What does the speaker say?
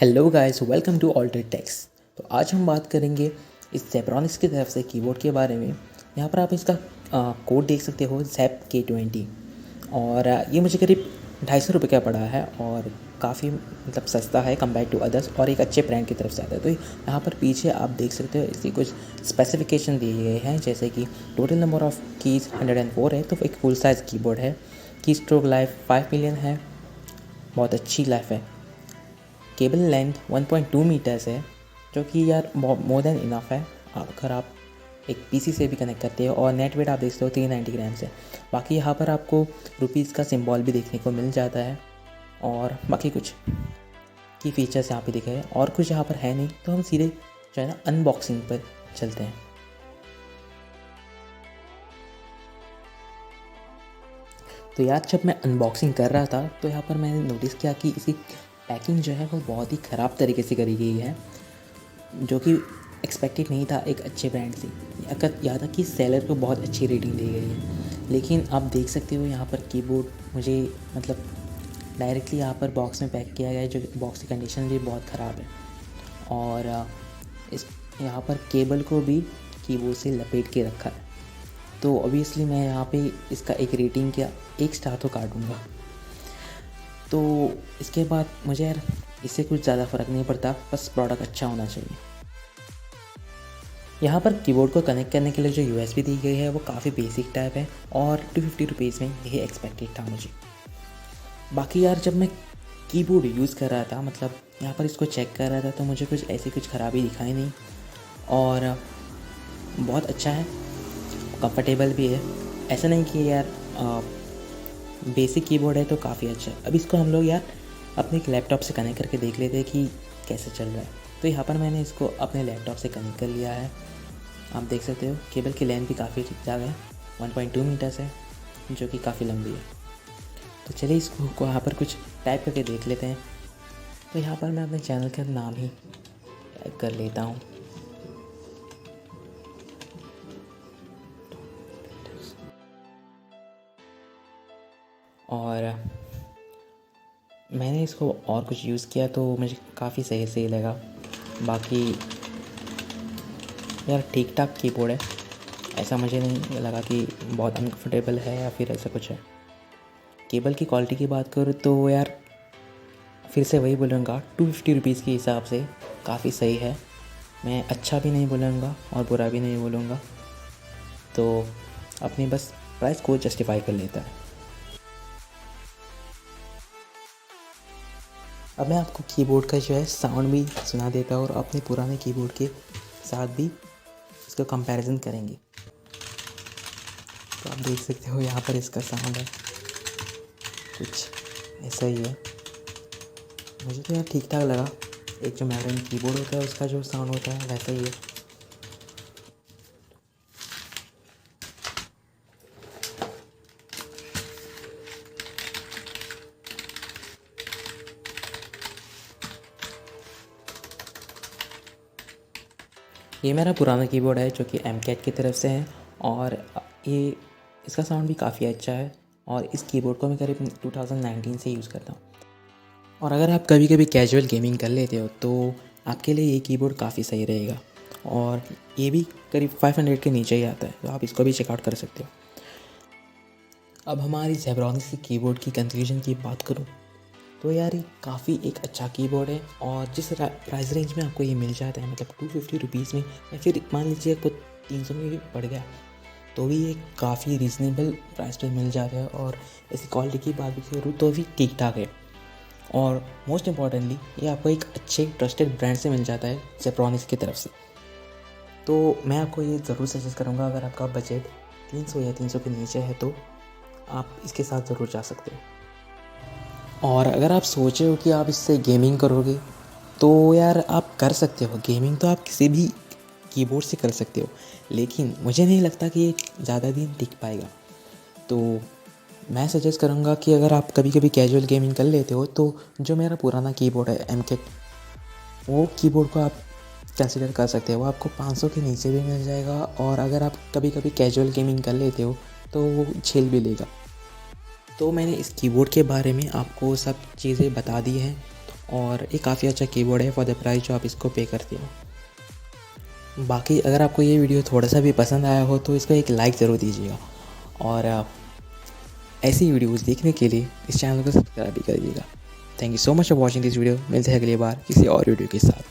Hello guys, welcome to Alter Tex. तो आज हम बात करेंगे इस जेब्रॉनिक्स की तरफ से कीबोर्ड के बारे में। यहाँ पर आप इसका कोड देख सकते हो ZEP-K20 और ये मुझे करीब 250 रुपये का पड़ा है और काफ़ी मतलब सस्ता है कंपेयर टू अदर्स और एक अच्छे ब्रांड की तरफ से आता है। तो यहाँ पर पीछे आप देख सकते हो इसकी कुछ स्पेसिफिकेशन दिए गए हैं, जैसे कि टोटल नंबर ऑफ़ कीज़ 104 है, तो एक फुल साइज़ कीबोर्ड है। की स्ट्रोक लाइफ 5 मिलियन है, बहुत अच्छी लाइफ है। केबल लेंथ 1.2 मीटर्स है, जो कि यार मोर देन इनफ है अगर आप एक पीसी से भी कनेक्ट करते हो। और नेट वेट आप देख सकते हो 390 ग्राम्स है। बाकी यहाँ पर आपको रुपीज़ का सिंबल भी देखने को मिल जाता है और बाकी कुछ की फीचर्स यहाँ पे दिखे हैं और कुछ यहाँ पर है नहीं। तो हम सीधे जो है ना अनबॉक्सिंग पर चलते हैं। तो यार जब मैं अनबॉक्सिंग कर रहा था तो यहाँ पर मैंने नोटिस किया कि इसकी पैकिंग जो है वो बहुत ही ख़राब तरीके से करी गई है, जो कि एक्सपेक्टेड नहीं था एक अच्छे ब्रांड से। अगर यहाँ तक कि सेलर को बहुत अच्छी रेटिंग दी गई है, लेकिन आप देख सकते हो यहाँ पर कीबोर्ड मुझे मतलब डायरेक्टली यहाँ पर बॉक्स में पैक किया गया है, जो बॉक्स की कंडीशन भी बहुत ख़राब है। और इस यहाँ पर केबल को भी कीबोर्ड से लपेट के रखा है। तो ऑब्वियसली मैं यहाँ पे इसका एक रेटिंग क्या 1 स्टार तो काटूँगा। तो इसके बाद मुझे यार इससे कुछ ज़्यादा फ़र्क नहीं पड़ता, बस प्रोडक्ट अच्छा होना चाहिए। यहाँ पर कीबोर्ड को कनेक्ट करने के लिए जो USB दी गई है वो काफ़ी बेसिक टाइप है और 250 रुपीज़ में यही एक्सपेक्टेड था मुझे। बाकी यार जब मैं कीबोर्ड यूज़ कर रहा था, मतलब यहाँ पर इसको चेक कर रहा था, तो मुझे कुछ खराबी दिखाई नहीं और बहुत अच्छा है, कंफर्टेबल भी है। ऐसा नहीं कि यार बेसिक कीबोर्ड है तो काफ़ी अच्छा है। अब इसको हम लोग यार अपने एक लैपटॉप से कनेक्ट करके देख लेते हैं कि कैसे चल रहा है। तो यहाँ पर मैंने इसको अपने लैपटॉप से कनेक्ट कर लिया है। आप देख सकते हो केबल की लेंथ भी काफ़ी ठीक ठाक है, 1.2 मीटर्स है, जो कि काफ़ी लंबी है। तो चलिए इसको यहाँ पर कुछ टाइप करके देख लेते हैं। तो यहाँ पर मैं अपने चैनल का नाम ही टाइप कर लेता हूँ। और मैंने इसको और कुछ यूज़ किया तो मुझे काफ़ी सही लगा। बाकी यार ठीक ठाक कीबोर्ड है, ऐसा मुझे नहीं लगा कि बहुत अनकंफर्टेबल है या फिर ऐसा कुछ है। केबल की क्वालिटी की बात करूँ तो यार फिर से वही बोलूँगा, 250 रुपीज़ के हिसाब से काफ़ी सही है। मैं अच्छा भी नहीं बोलूँगा और बुरा भी नहीं बोलूँगा, तो अपनी बस प्राइस को जस्टिफाई कर लेता है। अब मैं आपको कीबोर्ड का जो है साउंड भी सुना देता हूँ और अपने पुराने कीबोर्ड के साथ भी इसका कंपैरिजन करेंगे। तो आप देख सकते हो यहाँ पर इसका साउंड है कुछ ऐसा ही है। मुझे तो यार ठीक ठाक लगा, एक जो मॉडर्न कीबोर्ड होता है उसका जो साउंड होता है वैसा ही है। ये मेरा पुराना कीबोर्ड है जो कि MCAT की तरफ से है और ये इसका साउंड भी काफ़ी अच्छा है और इस कीबोर्ड को मैं करीब 2019 से यूज़ करता हूँ। और अगर आप कभी कभी कैजुअल गेमिंग कर लेते हो तो आपके लिए ये कीबोर्ड काफ़ी सही रहेगा। और ये भी करीब 500 के नीचे ही आता है, तो आप इसको भी चेकआउट कर सकते हो। अब हमारी जेब्रॉनिक्स की कीबोर्ड की कंक्लूजन की बात करूँ तो यार ये काफ़ी एक अच्छा कीबोर्ड है और जिस प्राइस रेंज में आपको ये मिल जाता है, मतलब 250 रुपीज़ में, या फिर मान लीजिए आपको 300 में भी पड़ गया तो भी ये काफ़ी रीज़नेबल प्राइस पे मिल जाता है। और ऐसी क्वालिटी की बात भी करूँ तो भी ठीक ठाक है और मोस्ट इम्पॉर्टेंटली ये आपको एक अच्छे ट्रस्टेड ब्रांड से मिल जाता है जेब्रॉनिक्स की तरफ से। तो मैं आपको ये ज़रूर सजेस्ट करूँगा, अगर आपका बजट 300 या 300 के नीचे है तो आप इसके साथ ज़रूर जा सकते हो। और अगर आप सोच रहे हो कि आप इससे गेमिंग करोगे तो यार आप कर सकते हो। गेमिंग तो आप किसी भी कीबोर्ड से कर सकते हो, लेकिन मुझे नहीं लगता कि ये ज़्यादा दिन टिक पाएगा। तो मैं सजेस्ट करूँगा कि अगर आप कभी कभी कैजुअल गेमिंग कर लेते हो तो जो मेरा पुराना कीबोर्ड है MCAT, वो कीबोर्ड को आप कंसिडर कर सकते हो। वो आपको 500 के नीचे भी मिल जाएगा और अगर आप कभी कभी कैजुअल गेमिंग कर लेते हो तो वो झेल भी लेगा। तो मैंने इस कीबोर्ड के बारे में आपको सब चीज़ें बता दी हैं और ये काफ़ी अच्छा कीबोर्ड है फॉर द प्राइस जो आप इसको पे करते हो। बाकी अगर आपको ये वीडियो थोड़ा सा भी पसंद आया हो तो इसको एक लाइक ज़रूर दीजिएगा, और ऐसी वीडियोज़ देखने के लिए इस चैनल को सब्सक्राइब भी करिएगा। Thank you so much for watching this video. मिलते हैं अगली बार किसी और वीडियो के साथ।